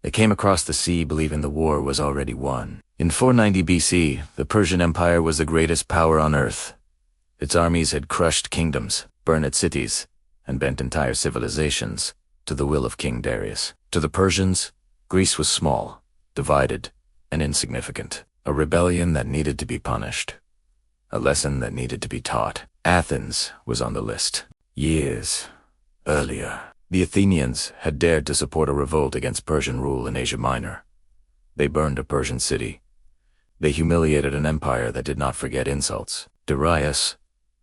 They came across the sea believing the war was already won. In 490 BC, the Persian Empire was the greatest power on earth. Its armies had crushed kingdoms, burned cities, and bent entire civilizations to the will of King Darius. To the Persians, Greece was small, divided, and insignificant. A rebellion that needed to be punished. A lesson that needed to be taught. Athens was on the list. Years earlier, the Athenians had dared to support a revolt against Persian rule in Asia Minor. They burned a Persian city. They humiliated an empire that did not forget insults. Darius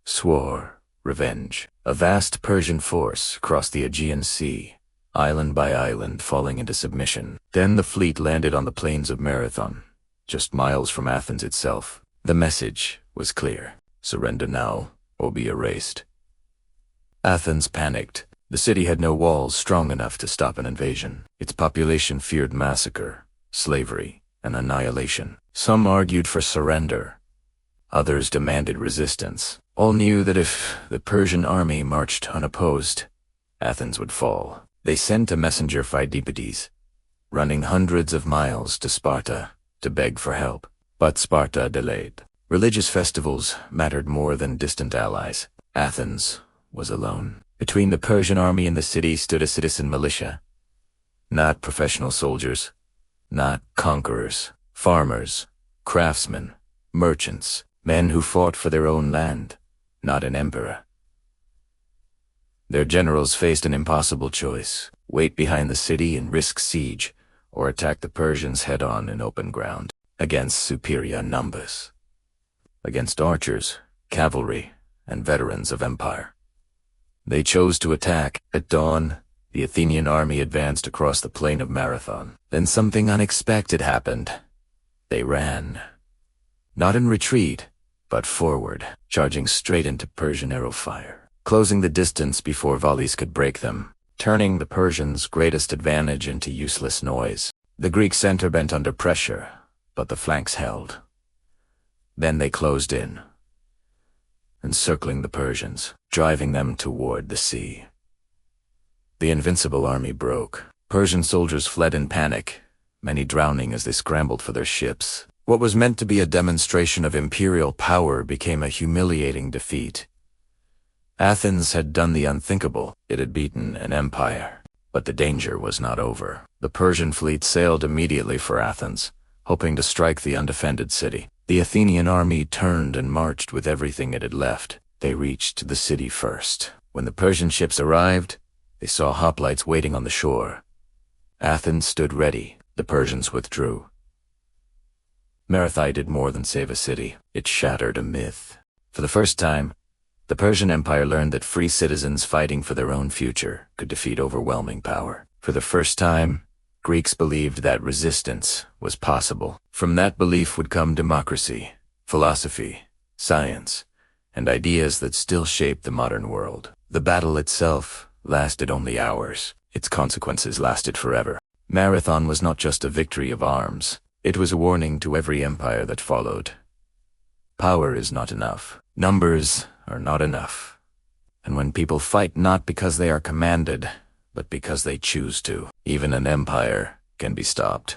swore revenge. A vast Persian force crossed the Aegean Sea, island by island, falling into submission. Then the fleet landed on the plains of Marathon, just miles from Athens itself. The message was clear. Surrender now, or be erased. Athens panicked. The city had no walls strong enough to stop an invasion. Its population feared massacre, slavery, and annihilation. Some argued for surrender. Others demanded resistance. All knew that if the Persian army marched unopposed, Athens would fall. They sent a messenger, Phidippades, running hundreds of miles to Sparta to beg for help. But Sparta delayed. Religious festivals mattered more than distant allies. Athens was alone. Between the Persian army and the city stood a citizen militia. Not professional soldiers, not conquerors, farmers, craftsmen, merchants, men who fought for their own land, not an emperor. Their generals faced an impossible choice: wait behind the city and risk siege, or attack the Persians head-on in open ground, against superior numbers, against archers, cavalry, and veterans of empire. They chose to attack. At dawn, the Athenian army advanced across the plain of Marathon. Then something unexpected happened. They ran. Not in retreat, but forward, charging straight into Persian arrow fire, closing the distance before volleys could break them, turning the Persians' greatest advantage into useless noise. The Greek center bent under pressure, but the flanks held. Then they closed in, encircling the Persians, driving them toward the sea. The invincible army broke. Persian soldiers fled in panic, many drowning as they scrambled for their ships. What was meant to be a demonstration of imperial power became a humiliating defeat. Athens had done the unthinkable. It had beaten an empire. But the danger was not over. The Persian fleet sailed immediately for Athens, hoping to strike the undefended city. The Athenian army turned and marched with everything it had left. They reached the city first. When the Persian ships arrived, they saw hoplites waiting on the shore. Athens stood ready. The Persians withdrew. Marathon did more than save a city. It shattered a myth. For the first time, the Persian Empire learned that free citizens fighting for their own future could defeat overwhelming power. For the first time, Greeks believed that resistance was possible. From that belief would come democracy, philosophy, science, and ideas that still shape the modern world. The battle itself lasted only hours. Its consequences lasted forever. Marathon was not just a victory of arms. It was a warning to every empire that followed. Power is not enough. Numbers are not enough. And when people fight not because they are commanded, but because they choose to, even an empire can be stopped.